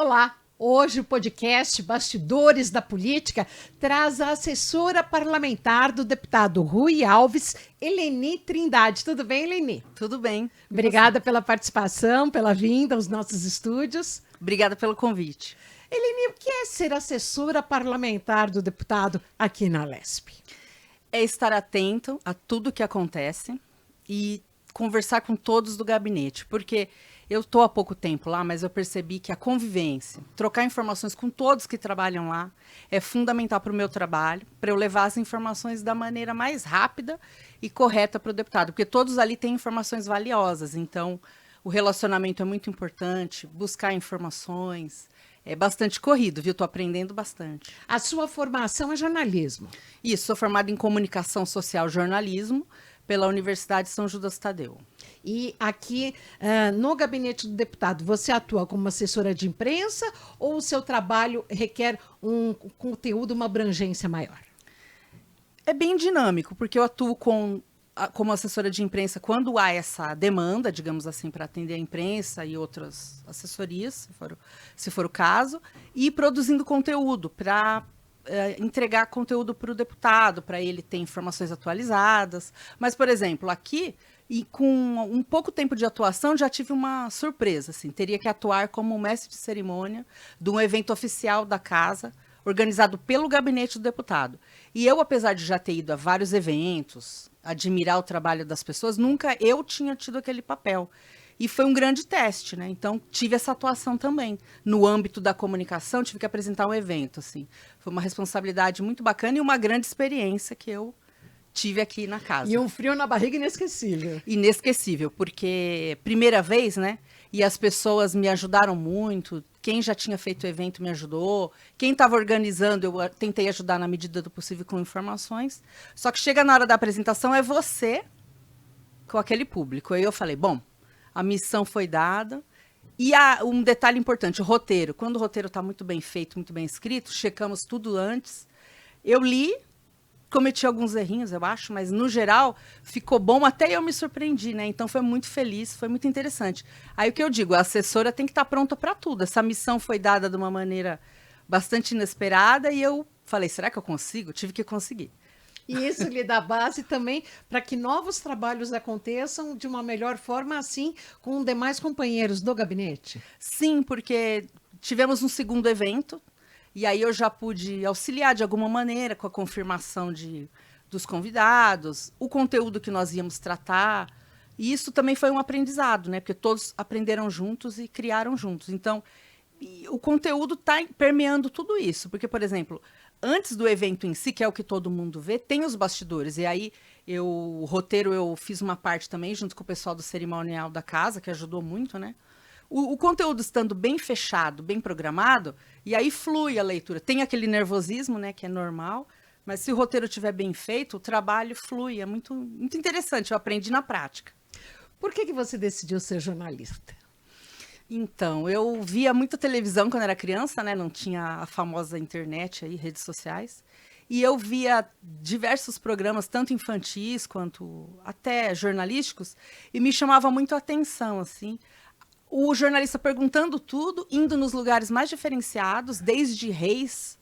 Olá! Hoje o podcast Bastidores da Política traz a assessora parlamentar do deputado Rui Alves, Eleni Trindade. Tudo bem, Eleni? Tudo bem. Obrigada pela participação, pela vinda aos nossos estúdios. Obrigada pelo convite. Eleni, o que é ser assessora parlamentar do deputado aqui na Lesp? É estar atento a tudo que acontece e conversar com todos do gabinete, porque eu estou há pouco tempo lá, mas eu percebi que a convivência, trocar informações com todos que trabalham lá, é fundamental para o meu trabalho, para eu levar as informações da maneira mais rápida e correta para o deputado, porque todos ali têm informações valiosas, então o relacionamento é muito importante, buscar informações. É bastante corrido, viu? Estou aprendendo bastante. A sua formação é jornalismo? Isso, sou formada em comunicação social e jornalismo pela Universidade São Judas Tadeu. E aqui no gabinete do deputado, você atua como assessora de imprensa ou o seu trabalho requer um conteúdo, uma abrangência maior? É bem dinâmico, porque eu atuo como assessora de imprensa quando há essa demanda, digamos assim, para atender a imprensa e outras assessorias, se for o caso, e produzindo conteúdo para entregar conteúdo para o deputado, para ele ter informações atualizadas. Mas, por exemplo, aqui, e com um pouco tempo de atuação, já tive uma surpresa. Assim, teria que atuar como mestre de cerimônia de um evento oficial da casa, organizado pelo gabinete do deputado. E eu, apesar de já ter ido a vários eventos, admirar o trabalho das pessoas, nunca eu tinha tido aquele papel. E foi um grande teste, né? Então, tive essa atuação também. No âmbito da comunicação, tive que apresentar um evento, assim. Foi uma responsabilidade muito bacana e uma grande experiência que eu tive aqui na casa. E um frio na barriga inesquecível. Inesquecível, porque primeira vez, né? E as pessoas me ajudaram muito. Quem já tinha feito o evento me ajudou. Quem estava organizando, eu tentei ajudar na medida do possível com informações. Só que chega na hora da apresentação, é você com aquele público. Aí eu falei, bom, a missão foi dada. E um detalhe importante, o roteiro. Quando o roteiro está muito bem feito, muito bem escrito, checamos tudo antes. Eu li, cometi alguns errinhos, eu acho, mas no geral ficou bom, até eu me surpreendi, né? Então foi muito feliz, foi muito interessante. Aí o que eu digo, a assessora tem que estar pronta para tudo. Essa missão foi dada de uma maneira bastante inesperada e eu falei, será que eu consigo? Tive que conseguir. E isso lhe dá base também para que novos trabalhos aconteçam de uma melhor forma, assim, com demais companheiros do gabinete? Sim, porque tivemos um segundo evento, e aí eu já pude auxiliar de alguma maneira com a confirmação dos convidados, o conteúdo que nós íamos tratar. E isso também foi um aprendizado, né? Porque todos aprenderam juntos e criaram juntos. Então, o conteúdo está permeando tudo isso. Porque, por exemplo, antes do evento em si, que é o que todo mundo vê, tem os bastidores. E aí, o roteiro eu fiz uma parte também, junto com o pessoal do cerimonial da casa, que ajudou muito, né? O conteúdo estando bem fechado, bem programado, e aí flui a leitura. Tem aquele nervosismo, né, que é normal, mas se o roteiro estiver bem feito, o trabalho flui. É muito, muito interessante, eu aprendi na prática. Por que você decidiu ser jornalista? Então, eu via muita televisão quando era criança, né? Não tinha a famosa internet aí, redes sociais. E eu via diversos programas, tanto infantis quanto até jornalísticos, e me chamava muito a atenção, assim. O jornalista perguntando tudo, indo nos lugares mais diferenciados, desde reis,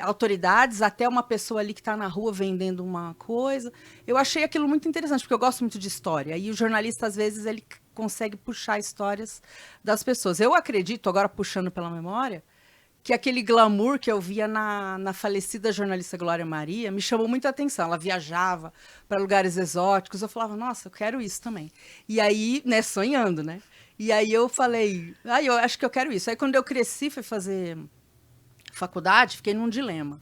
autoridades, até uma pessoa ali que está na rua vendendo uma coisa. Eu achei aquilo muito interessante, porque eu gosto muito de história. E o jornalista, às vezes, ele consegue puxar histórias das pessoas. Eu acredito, agora puxando pela memória, que aquele glamour que eu via na falecida jornalista Glória Maria me chamou muito a atenção. Ela viajava para lugares exóticos. Eu falava, nossa, eu quero isso também. E aí, né, sonhando, né? E aí eu falei, eu acho que eu quero isso. Aí quando eu cresci, fui fazer faculdade, fiquei num dilema.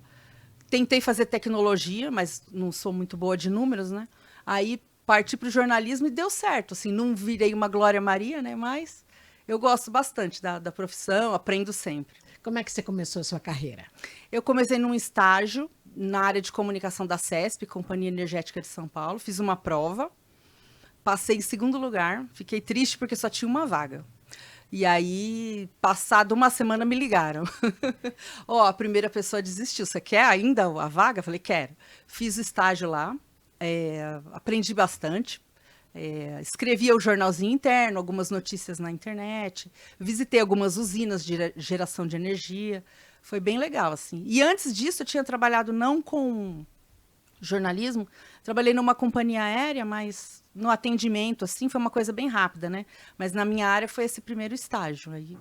Tentei fazer tecnologia, mas não sou muito boa de números, né? Aí parti para o jornalismo e deu certo. Assim, não virei uma Glória Maria, né? Mas eu gosto bastante da profissão, aprendo sempre. Como é que você começou a sua carreira? Eu comecei num estágio na área de comunicação da CESP, Companhia Energética de São Paulo. Fiz uma prova. Passei em segundo lugar, fiquei triste porque só tinha uma vaga. E aí, passado uma semana, me ligaram. A primeira pessoa desistiu. Você quer ainda a vaga? Falei, quero. Fiz o estágio lá, aprendi bastante. Escrevia o jornalzinho interno, algumas notícias na internet, visitei algumas usinas de geração de energia. Foi bem legal, assim. E antes disso, eu tinha trabalhado não com jornalismo, trabalhei numa companhia aérea, mas no atendimento, assim, foi uma coisa bem rápida, né? Mas na minha área foi esse primeiro estágio. Aí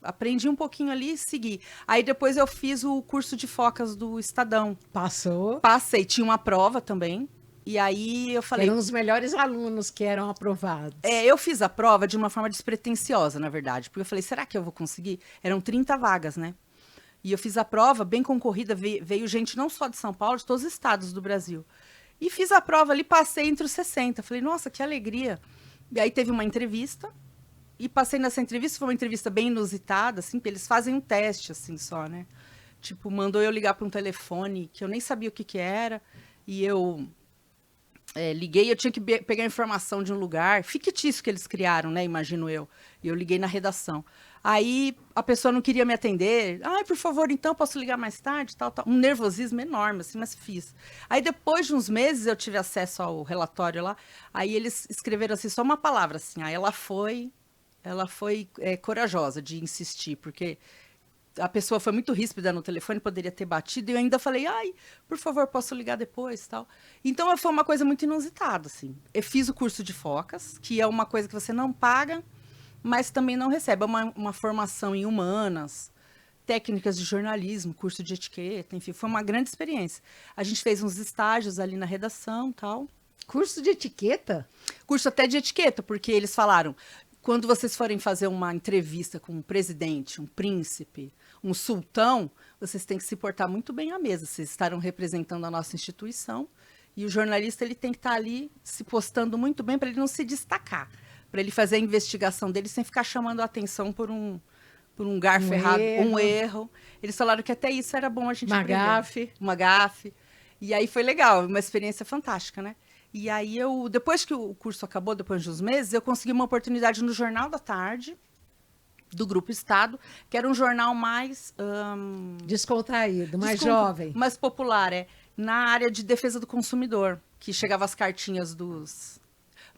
aprendi um pouquinho ali e segui. Aí depois eu fiz o curso de focas do Estadão. Passou. Passei, tinha uma prova também. E aí eu falei. Eram os melhores alunos que eram aprovados. Eu fiz a prova de uma forma despretensiosa, na verdade. Porque eu falei, será que eu vou conseguir? Eram 30 vagas, né? E eu fiz a prova bem concorrida, veio gente não só de São Paulo, de todos os estados do Brasil. E fiz a prova ali, passei entre os 60. Falei, nossa, que alegria. E aí teve uma entrevista. E passei nessa entrevista, foi uma entrevista bem inusitada, assim, porque eles fazem um teste, assim, só, né? Tipo, mandou eu ligar para um telefone que eu nem sabia o que era. E eu liguei, eu tinha que pegar informação de um lugar fictício que eles criaram, né? Imagino eu. E eu liguei na redação. Aí a pessoa não queria me atender. Ai, por favor, então, posso ligar mais tarde? Tal, tal. Um nervosismo enorme, assim, mas fiz. Aí depois de uns meses eu tive acesso ao relatório lá. Aí eles escreveram assim, só uma palavra, assim. Aí ela foi corajosa de insistir, porque a pessoa foi muito ríspida no telefone, poderia ter batido, e eu ainda falei, ai, por favor, posso ligar depois, tal. Então, foi uma coisa muito inusitada, assim. Eu fiz o curso de focas, que é uma coisa que você não paga, mas também não recebe. É uma formação em humanas, técnicas de jornalismo, curso de etiqueta, enfim, foi uma grande experiência. A gente fez uns estágios ali na redação, tal. Curso de etiqueta? Curso até de etiqueta, porque eles falaram, quando vocês forem fazer uma entrevista com um presidente, um príncipe, um sultão, vocês têm que se portar muito bem à mesa. Vocês estarão representando a nossa instituição e o jornalista ele tem que estar ali se postando muito bem para ele não se destacar, para ele fazer a investigação dele sem ficar chamando a atenção por um garfo errado, um erro. Eles falaram que até isso era bom a gente aprender. Uma gafe. E aí foi legal, uma experiência fantástica, né? E aí depois que o curso acabou, depois de uns meses, eu consegui uma oportunidade no Jornal da Tarde, do Grupo Estado, que era um jornal mais... descontraído, mais jovem. Mais popular, na área de defesa do consumidor, que chegava as cartinhas dos...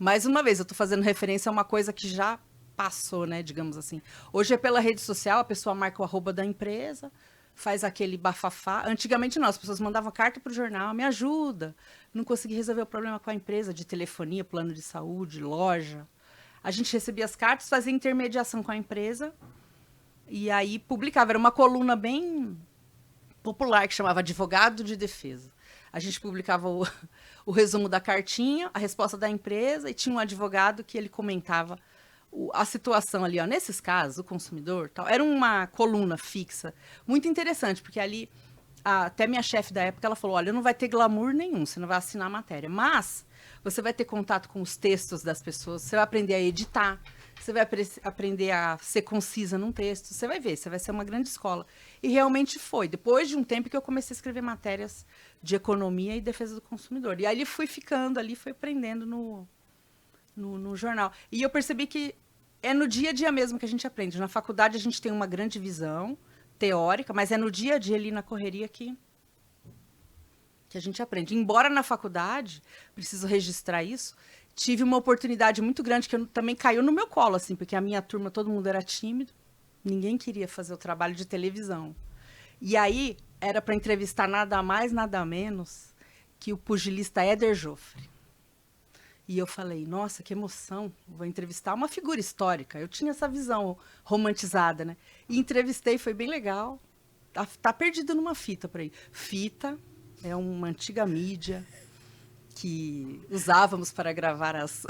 Mais uma vez, eu estou fazendo referência a uma coisa que já passou, né, digamos assim. Hoje é pela rede social, a pessoa marca o arroba da empresa, faz aquele bafafá. Antigamente não, as pessoas mandavam carta para o jornal, me ajuda. Não consegui resolver o problema com a empresa de telefonia, plano de saúde, loja. A gente recebia as cartas, fazia intermediação com a empresa e aí publicava. Era uma coluna bem popular que chamava Advogado de Defesa. A gente publicava o resumo da cartinha, a resposta da empresa e tinha um advogado que ele comentava a situação ali, ó, nesses casos, o consumidor, tal. Era uma coluna fixa, muito interessante, porque ali, até minha chefe da época, ela falou, olha, não vai ter glamour nenhum, você não vai assinar a matéria, mas você vai ter contato com os textos das pessoas, você vai aprender a editar, você vai aprender a ser concisa num texto, você vai ver, você vai ser uma grande escola. E realmente foi, depois de um tempo que eu comecei a escrever matérias de economia e defesa do consumidor. E aí fui ficando ali, fui aprendendo no jornal. E eu percebi que é no dia a dia mesmo que a gente aprende. Na faculdade a gente tem uma grande visão teórica, mas é no dia a dia ali na correria que a gente aprende. Embora na faculdade, preciso registrar isso, tive uma oportunidade muito grande que também caiu no meu colo, assim, porque a minha turma, todo mundo era tímido, ninguém queria fazer o trabalho de televisão. E aí era para entrevistar nada mais, nada menos que o pugilista Éder Joffre. E eu falei, nossa, que emoção, vou entrevistar uma figura histórica. Eu tinha essa visão romantizada, né? E entrevistei, foi bem legal. Tá perdido numa fita por aí. Fita é uma antiga mídia que usávamos para gravar as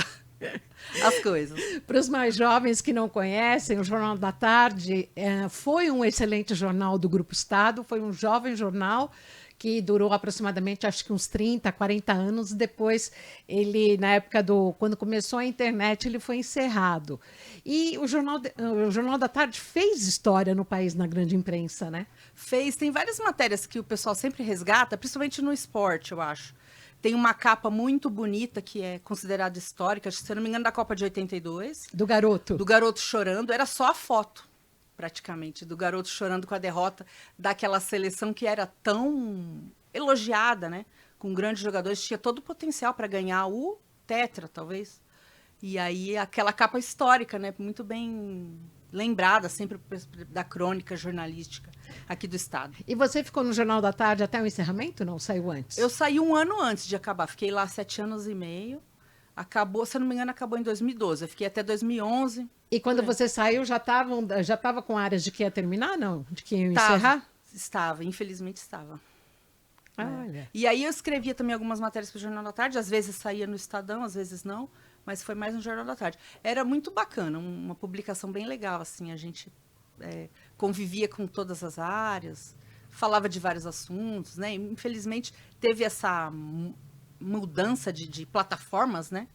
coisas. Para os mais jovens que não conhecem, o Jornal da Tarde foi um excelente jornal do Grupo Estado, foi um jovem jornal que durou aproximadamente, acho que uns 30, 40 anos. Depois, ele, na época quando começou a internet, ele foi encerrado. E o Jornal da Tarde fez história no país, na grande imprensa, né? Fez. Tem várias matérias que o pessoal sempre resgata, principalmente no esporte, eu acho. Tem uma capa muito bonita que é considerada histórica, acho que, se eu não me engano, da Copa de 82. Do garoto. Do garoto chorando. Era só a foto, praticamente, do garoto chorando com a derrota daquela seleção que era tão elogiada, né? Com grandes jogadores, tinha todo o potencial para ganhar o Tetra, talvez. E aí aquela capa histórica, né? Muito bem lembrada, sempre da crônica jornalística aqui do estado. E você ficou no Jornal da Tarde até o encerramento? Não, saiu antes? Eu saí 1 ano antes de acabar. Fiquei lá 7 anos e meio. Acabou, se eu não me engano, acabou em 2012. Eu fiquei até 2011. E quando você saiu, já estava com áreas de que ia terminar, não? De que ia encerrar? Estava, infelizmente estava. Olha. E aí eu escrevia também algumas matérias para o Jornal da Tarde, às vezes saía no Estadão, às vezes não, mas foi mais no Jornal da Tarde. Era muito bacana, uma publicação bem legal, assim, a gente convivia com todas as áreas, falava de vários assuntos, né? E, infelizmente teve essa mudança de plataformas, né?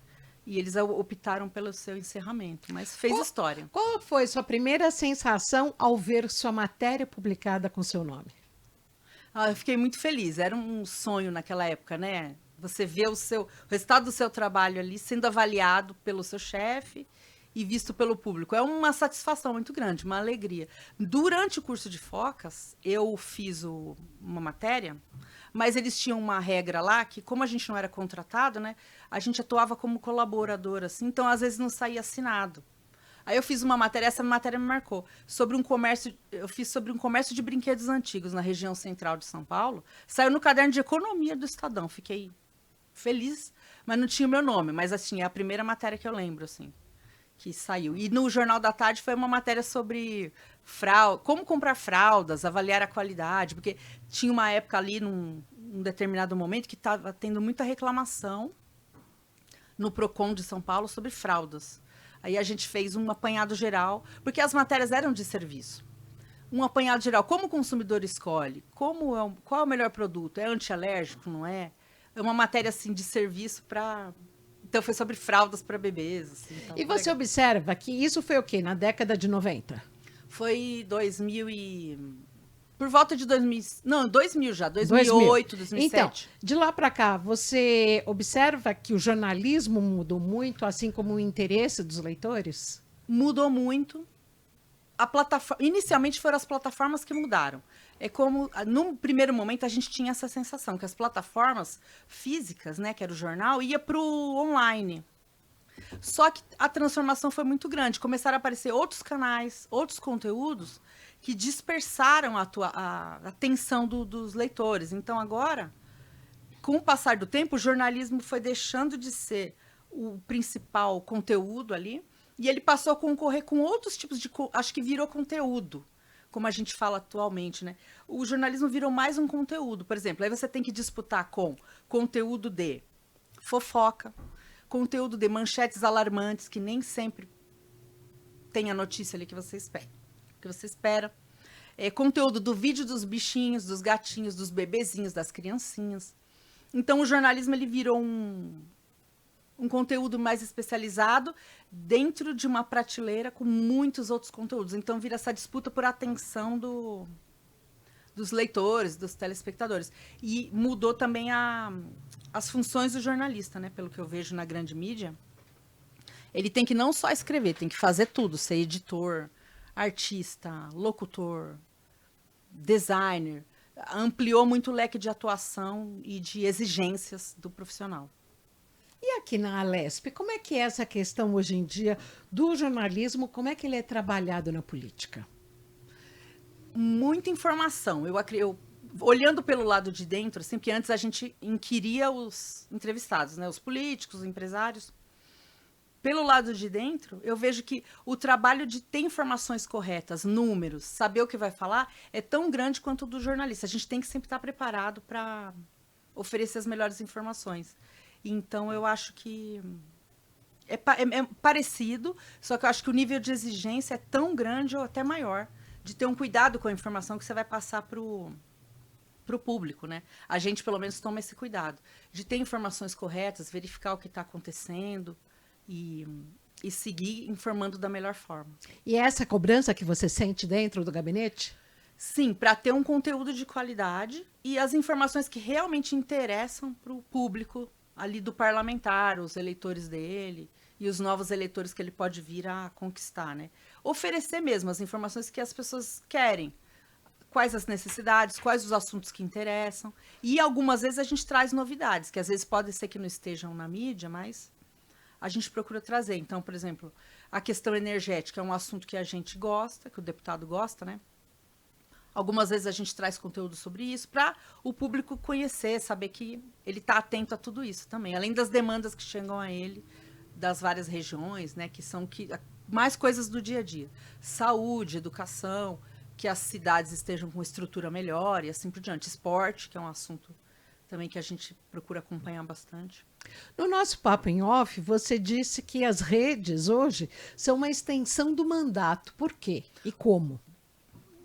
E eles optaram pelo seu encerramento, mas fez história. Qual foi sua primeira sensação ao ver sua matéria publicada com seu nome? Eu fiquei muito feliz. Era um sonho naquela época, né? Você vê o resultado do seu trabalho ali sendo avaliado pelo seu chefe e visto pelo público. É uma satisfação muito grande, uma alegria. Durante o curso de Focas, eu fiz uma matéria, mas eles tinham uma regra lá que, como a gente não era contratado, né? A gente atuava como colaborador, assim, então às vezes não saía assinado. Aí eu fiz uma matéria, essa matéria me marcou, eu fiz sobre um comércio de brinquedos antigos na região central de São Paulo. Saiu no caderno de economia do Estadão, fiquei feliz, mas não tinha o meu nome, mas assim, é a primeira matéria que eu lembro, assim, que saiu. E no Jornal da Tarde foi uma matéria sobre como comprar fraldas, avaliar a qualidade, porque tinha uma época ali, num determinado momento, que estava tendo muita reclamação no Procon de São Paulo sobre fraldas. Aí a gente fez um apanhado geral, porque as matérias eram de serviço. Um apanhado geral, como o consumidor escolhe, qual é o melhor produto, é antialérgico, não é? É uma matéria assim de serviço para... Então foi sobre fraldas para bebês. Assim, então, e você observa que isso foi o quê? Na década de 90? Foi 2000 Por volta de 2000... Não, 2000 já, 2008, 2007. Então, de lá para cá, você observa que o jornalismo mudou muito, assim como o interesse dos leitores? Mudou muito. Inicialmente foram as plataformas que mudaram. É como, num primeiro momento, a gente tinha essa sensação que as plataformas físicas, né, que era o jornal, ia para o online. Só que a transformação foi muito grande. Começaram a aparecer outros canais, outros conteúdos que dispersaram a atenção dos leitores. Então, agora, com o passar do tempo, o jornalismo foi deixando de ser o principal conteúdo ali, e ele passou a concorrer com outros tipos de... Acho que virou conteúdo, como a gente fala atualmente, né? O jornalismo virou mais um conteúdo. Por exemplo, aí você tem que disputar com conteúdo de fofoca, conteúdo de manchetes alarmantes, que nem sempre tem a notícia ali que você espera. Conteúdo do vídeo dos bichinhos, dos gatinhos, dos bebezinhos, das criancinhas. Então, o jornalismo ele virou um conteúdo mais especializado dentro de uma prateleira com muitos outros conteúdos. Então, vira essa disputa por atenção dos leitores, dos telespectadores. E mudou também as funções do jornalista, né? Pelo que eu vejo na grande mídia. Ele tem que não só escrever, tem que fazer tudo, ser editor, artista, locutor, designer. Ampliou muito o leque de atuação e de exigências do profissional. E aqui na Alesp, como é que é essa questão hoje em dia do jornalismo, como é que ele é trabalhado na política? Muita informação. Eu olhando pelo lado de dentro, assim, porque antes a gente inquiria os entrevistados, né, os políticos, os empresários. Pelo lado de dentro, eu vejo que o trabalho de ter informações corretas, números, saber o que vai falar, é tão grande quanto o do jornalista. A gente tem que sempre estar preparado para oferecer as melhores informações. Então, eu acho que é parecido, só que eu acho que o nível de exigência é tão grande ou até maior, de ter um cuidado com a informação que você vai passar para o público, né? A gente, pelo menos, toma esse cuidado de ter informações corretas, verificar o que está acontecendo e seguir informando da melhor forma. E essa cobrança que você sente dentro do gabinete? Sim, para ter um conteúdo de qualidade e as informações que realmente interessam para o público ali do parlamentar, os eleitores dele e os novos eleitores que ele pode vir a conquistar, né? Oferecer mesmo as informações que as pessoas querem. Quais as necessidades, quais os assuntos que interessam. E algumas vezes a gente traz novidades, que às vezes pode ser que não estejam na mídia, mas a gente procura trazer. Então, por exemplo, a questão energética é um assunto que a gente gosta, que o deputado gosta, né? Algumas vezes a gente traz conteúdo sobre isso para o público conhecer, saber que ele está atento a tudo isso também, além das demandas que chegam a ele das várias regiões, né, que são mais coisas do dia a dia. Saúde, educação, que as cidades estejam com estrutura melhor e assim por diante. Esporte, que é um assunto também que a gente procura acompanhar bastante. No nosso papo em off, você disse que as redes hoje são uma extensão do mandato. Por quê e como?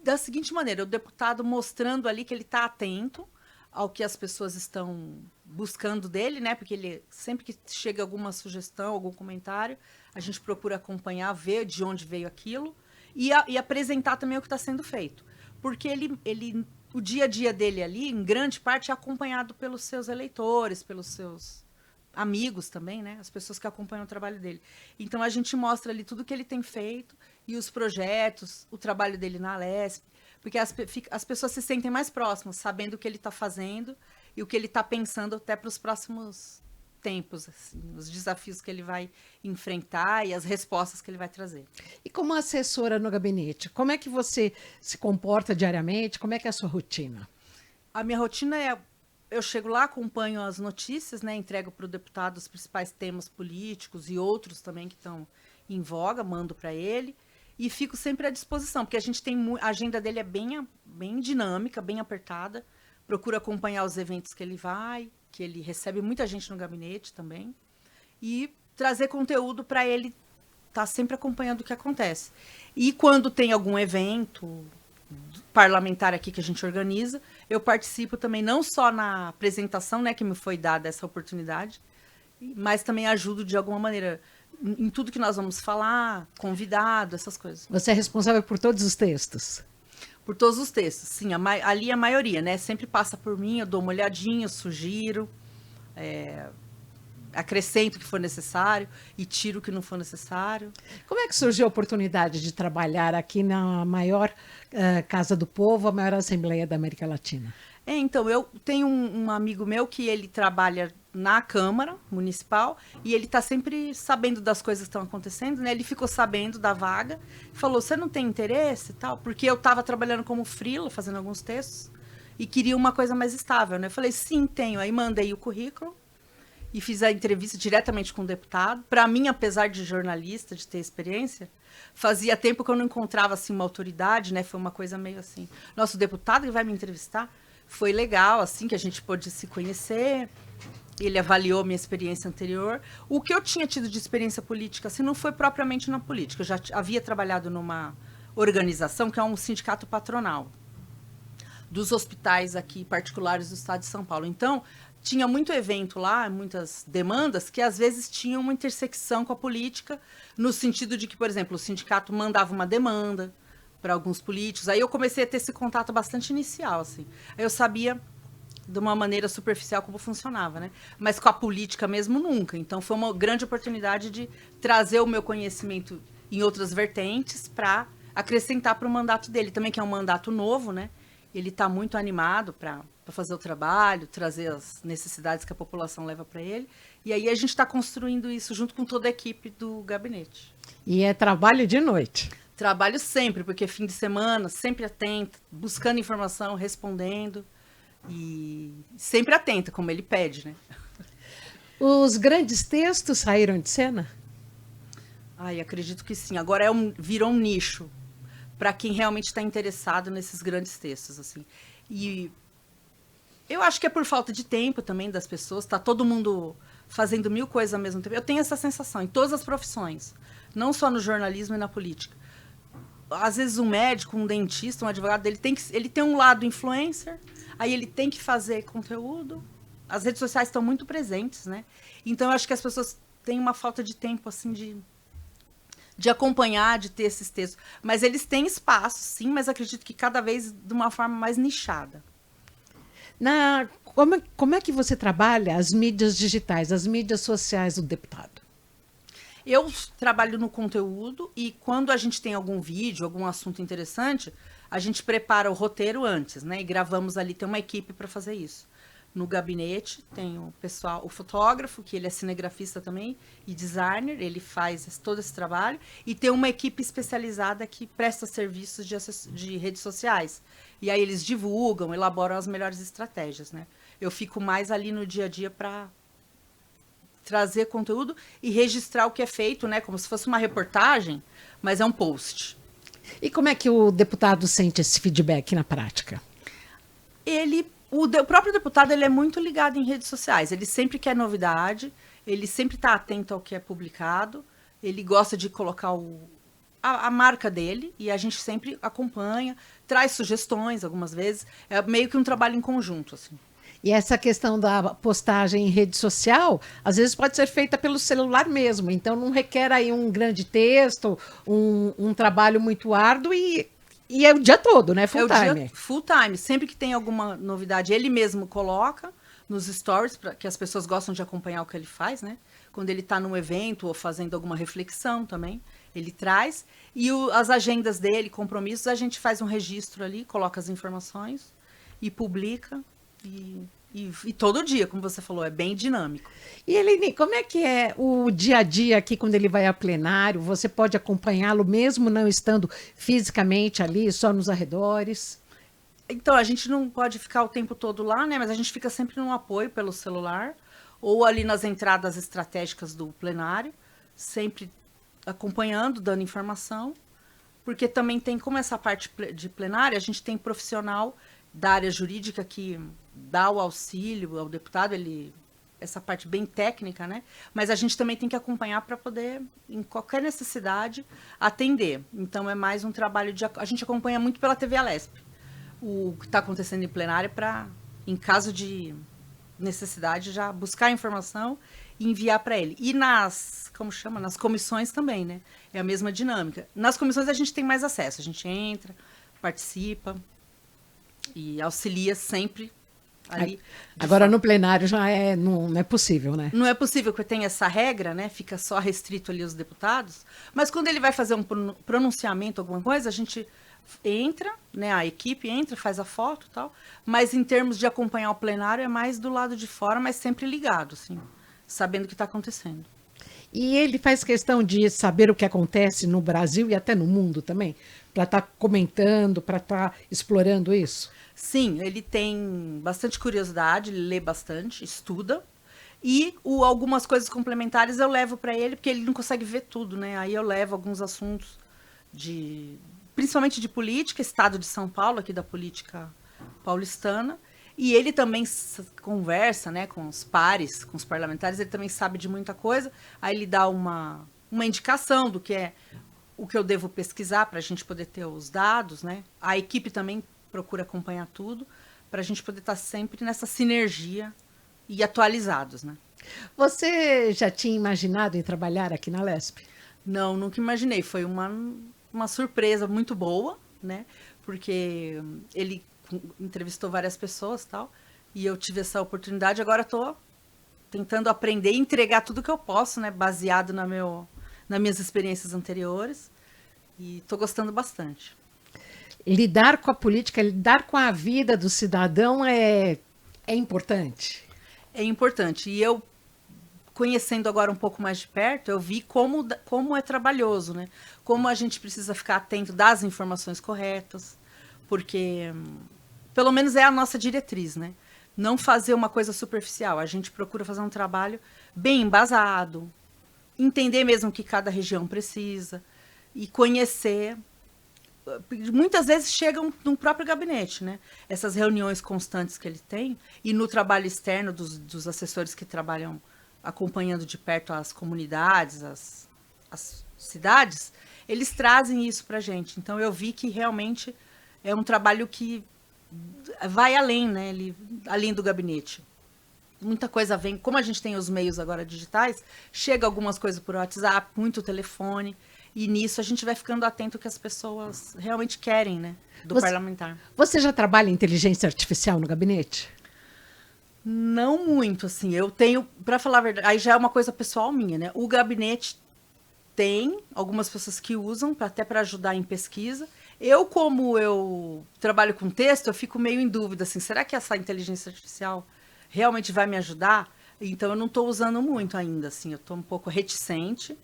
Da seguinte maneira, o deputado mostrando ali que ele está atento ao que as pessoas estão buscando dele, né? Porque ele sempre que chega alguma sugestão, algum comentário, a gente procura acompanhar, ver de onde veio aquilo e apresentar também o que está sendo feito. Porque o dia a dia dele ali, em grande parte, é acompanhado pelos seus eleitores, pelos seus amigos também, né? As pessoas que acompanham o trabalho dele. Então, a gente mostra ali tudo que ele tem feito e os projetos, o trabalho dele na Alesp, porque as pessoas se sentem mais próximas, sabendo o que ele está fazendo e o que ele está pensando até para os próximos tempos, assim, os desafios que ele vai enfrentar e as respostas que ele vai trazer. E como assessora no gabinete, como é que você se comporta diariamente? Como é que é a sua rotina? A minha rotina é: eu chego lá, acompanho as notícias, né, entrego para o deputado os principais temas políticos e outros também que estão em voga, mando para ele e fico sempre à disposição, porque a gente tem a agenda dele é bem dinâmica, bem apertada, procuro acompanhar os eventos que ele vai, que ele recebe muita gente no gabinete também, e trazer conteúdo para ele estar sempre acompanhando o que acontece. E quando tem algum evento parlamentar aqui que a gente organiza, eu participo também não só na apresentação, né, que me foi dada essa oportunidade, mas também ajudo de alguma maneira em tudo que nós vamos falar, convidado, essas coisas. Você é responsável por todos os textos? Por todos os textos, sim. Ali a maioria, né? Sempre passa por mim, eu dou uma olhadinha, sugiro, acrescento o que for necessário e tiro o que não for necessário. Como é que surgiu a oportunidade de trabalhar aqui na maior Casa do Povo, a maior Assembleia da América Latina? Então, eu tenho um amigo meu que ele trabalha na Câmara Municipal e ele está sempre sabendo das coisas que estão acontecendo, né? Ele ficou sabendo da vaga, falou: você não tem interesse e tal? Porque eu estava trabalhando como freela, fazendo alguns textos, e queria uma coisa mais estável, né? Eu falei: sim, tenho. Aí mandei o currículo e fiz a entrevista diretamente com o deputado. Para mim, apesar de jornalista, de ter experiência, fazia tempo que eu não encontrava assim uma autoridade, né? Foi uma coisa meio assim: nosso deputado que vai me entrevistar. Foi legal, assim, que a gente pôde se conhecer. Ele avaliou minha experiência anterior. O que eu tinha tido de experiência política, assim, não foi propriamente na política. Eu já havia trabalhado numa organização que é um sindicato patronal dos hospitais aqui particulares do estado de São Paulo. Então, tinha muito evento lá, muitas demandas, que às vezes tinham uma intersecção com a política, no sentido de que, por exemplo, o sindicato mandava uma demanda para alguns políticos. Aí eu comecei a ter esse contato bastante inicial, assim. Aí eu sabia de uma maneira superficial como funcionava, né? Mas com a política mesmo nunca. Então foi uma grande oportunidade de trazer o meu conhecimento em outras vertentes para acrescentar para o mandato dele também, que é um mandato novo, né? Ele está muito animado para fazer o trabalho, trazer as necessidades que a população leva para ele. E aí a gente está construindo isso junto com toda a equipe do gabinete. E é trabalho de noite? Trabalho sempre, porque fim de semana, sempre atenta, buscando informação, respondendo e sempre atenta, como ele pede, né? Os grandes textos saíram de cena? Ai, acredito que sim. Agora virou um nicho para quem realmente está interessado nesses grandes textos, assim. E eu acho que é por falta de tempo também das pessoas, tá todo mundo fazendo 1000 coisas ao mesmo tempo. Eu tenho essa sensação em todas as profissões, não só no jornalismo e na política. Às vezes um médico, um dentista, um advogado, ele tem um lado influencer, aí ele tem que fazer conteúdo. As redes sociais estão muito presentes, né? Então eu acho que as pessoas têm uma falta de tempo, assim, de acompanhar, de ter esses textos. Mas eles têm espaço, sim, mas acredito que cada vez de uma forma mais nichada. Como é que você trabalha as mídias digitais, as mídias sociais do deputado? Eu trabalho no conteúdo e quando a gente tem algum vídeo, algum assunto interessante, a gente prepara o roteiro antes, né? E gravamos ali, tem uma equipe para fazer isso. no gabinete. Tem o pessoal, o fotógrafo, que ele é cinegrafista também, e designer, ele faz todo esse trabalho. E tem uma equipe especializada que presta serviços de redes sociais. E aí eles divulgam, elaboram as melhores estratégias, né? Eu fico mais ali no dia a dia para trazer conteúdo e registrar o que é feito, né? Como se fosse uma reportagem, mas é um post. E como é que o deputado sente esse feedback na prática? O próprio deputado, ele é muito ligado em redes sociais. Ele sempre quer novidade, ele sempre está atento ao que é publicado, ele gosta de colocar a marca dele e a gente sempre acompanha, traz sugestões algumas vezes. É meio que um trabalho em conjunto, assim. E essa questão da postagem em rede social, às vezes pode ser feita pelo celular mesmo, então não requer aí um grande texto, um trabalho muito árduo e é o dia todo, né? Full time. Full time. Sempre que tem alguma novidade, ele mesmo coloca nos stories, que as pessoas gostam de acompanhar o que ele faz, né? Quando ele está num evento ou fazendo alguma reflexão também, ele traz. E as agendas dele, compromissos, a gente faz um registro ali, coloca as informações e publica. E todo dia, como você falou, é bem dinâmico. E Eline, como é que é o dia a dia aqui quando ele vai a plenário? Você pode acompanhá-lo mesmo não estando fisicamente ali, só nos arredores? Então, a gente não pode ficar o tempo todo lá, né? Mas a gente fica sempre no apoio pelo celular ou ali nas entradas estratégicas do plenário, sempre acompanhando, dando informação, porque também tem, como essa parte de plenário, a gente tem profissional da área jurídica que dá o auxílio ao deputado, essa parte bem técnica, né? Mas a gente também tem que acompanhar para poder, em qualquer necessidade, atender. Então, é mais um trabalho a gente acompanha muito pela TV Alesp o que está acontecendo em plenário para, em caso de necessidade, já buscar a informação e enviar para ele. E nas comissões também, né? É a mesma dinâmica. Nas comissões a gente tem mais acesso, a gente entra, participa e auxilia sempre ali. Agora no plenário já não é possível, né? Não é possível que tenha essa regra, né? Fica só restrito ali os deputados. Mas quando ele vai fazer um pronunciamento, alguma coisa, a gente entra, né? A equipe entra, faz a foto e tal. Mas em termos de acompanhar o plenário, é mais do lado de fora, mas sempre ligado, assim, sabendo o que está acontecendo. E ele faz questão de saber o que acontece no Brasil e até no mundo também, para estar comentando, para estar explorando isso? Sim, ele tem bastante curiosidade, ele lê bastante, estuda. E algumas coisas complementares eu levo para ele, porque ele não consegue ver tudo, né? Aí eu levo alguns assuntos, principalmente de política, estado de São Paulo, aqui da política paulistana. E ele também conversa, né, com os pares, com os parlamentares, ele também sabe de muita coisa. Aí ele dá uma indicação do que é o que eu devo pesquisar para a gente poder ter os dados, né? A equipe também procura acompanhar tudo, para a gente poder estar sempre nessa sinergia e atualizados, né? Você já tinha imaginado em trabalhar aqui na Alesp? Não, nunca imaginei. Foi uma surpresa muito boa, né? Porque ele entrevistou várias pessoas e tal, e eu tive essa oportunidade. Agora estou tentando aprender e entregar tudo que eu posso, né? Baseado nas minhas experiências anteriores, e estou gostando bastante. Lidar com a política, lidar com a vida do cidadão é importante. É importante. E eu, conhecendo agora um pouco mais de perto, eu vi como é trabalhoso, né? Como a gente precisa ficar atento das informações corretas, porque, pelo menos é a nossa diretriz, né? Não fazer uma coisa superficial. A gente procura fazer um trabalho bem embasado, entender mesmo o que cada região precisa e conhecer. Muitas vezes chegam no próprio gabinete, né? Essas reuniões constantes que ele tem e no trabalho externo dos assessores que trabalham acompanhando de perto as comunidades, as cidades, eles trazem isso para a gente. Então eu vi que realmente é um trabalho que vai além, né? Além do gabinete. Muita coisa vem, como a gente tem os meios agora digitais, chega algumas coisas por WhatsApp, muito telefone. E nisso a gente vai ficando atento ao que as pessoas realmente querem, né? Do parlamentar. Você já trabalha em inteligência artificial no gabinete? Não muito, assim. Eu tenho, para falar a verdade, aí já é uma coisa pessoal minha, né? O gabinete tem algumas pessoas que usam, até para ajudar em pesquisa. Como eu trabalho com texto, eu fico meio em dúvida, assim, será que essa inteligência artificial realmente vai me ajudar, então eu não estou usando muito ainda, assim, eu estou um pouco reticente.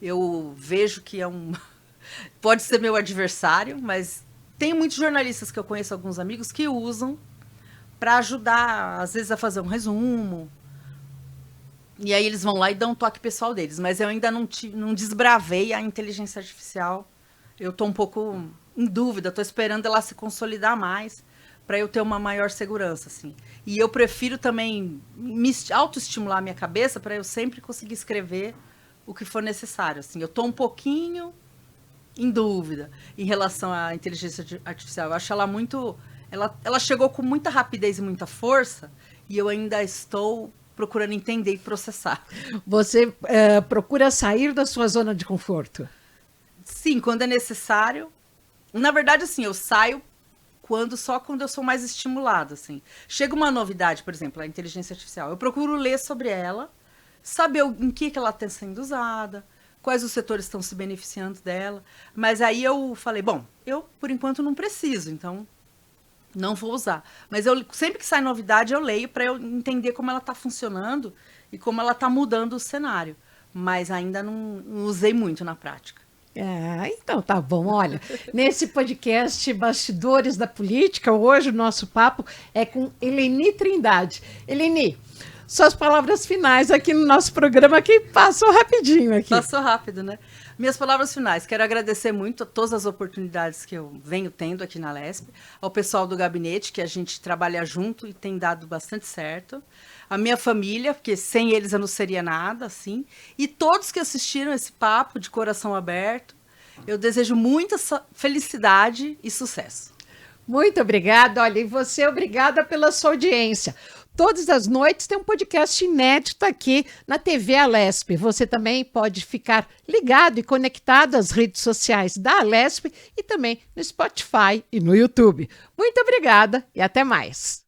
Eu vejo que pode ser meu adversário, mas tem muitos jornalistas que eu conheço, alguns amigos, que usam para ajudar, às vezes, a fazer um resumo. E aí eles vão lá e dão um toque pessoal deles. Mas eu ainda não desbravei a inteligência artificial. Eu estou um pouco em dúvida, estou esperando ela se consolidar mais para eu ter uma maior segurança, assim. E eu prefiro também autoestimular a minha cabeça para eu sempre conseguir escrever o que for necessário, assim. Eu estou um pouquinho em dúvida em relação à inteligência artificial. Eu acho ela muito... Ela chegou com muita rapidez e muita força e eu ainda estou procurando entender e processar. Você procura sair da sua zona de conforto? Sim, quando é necessário. Na verdade, assim, eu saio só quando eu sou mais estimulada, assim. Chega uma novidade, por exemplo, a inteligência artificial. Eu procuro ler sobre ela, saber em que ela está sendo usada, quais os setores estão se beneficiando dela. Mas aí eu falei, bom, eu, por enquanto, não preciso, então não vou usar. Mas sempre que sai novidade, eu leio para eu entender como ela está funcionando e como ela está mudando o cenário. Mas ainda não usei muito na prática. Então tá bom, olha, nesse podcast Bastidores da Política, hoje o nosso papo é com Eleni Trindade. Eleni, suas palavras finais aqui no nosso programa, que passou rapidinho aqui. Passou rápido, né? Minhas palavras finais, quero agradecer muito a todas as oportunidades que eu venho tendo aqui na Lesp, ao pessoal do gabinete, que a gente trabalha junto e tem dado bastante certo, a minha família, porque sem eles eu não seria nada, assim, e todos que assistiram esse papo de coração aberto, eu desejo muita felicidade e sucesso. Muito obrigada, olha, e você, obrigada pela sua audiência. Todas as noites tem um podcast inédito aqui na TV Alesp. Você também pode ficar ligado e conectado às redes sociais da Alesp e também no Spotify e no YouTube. Muito obrigada e até mais.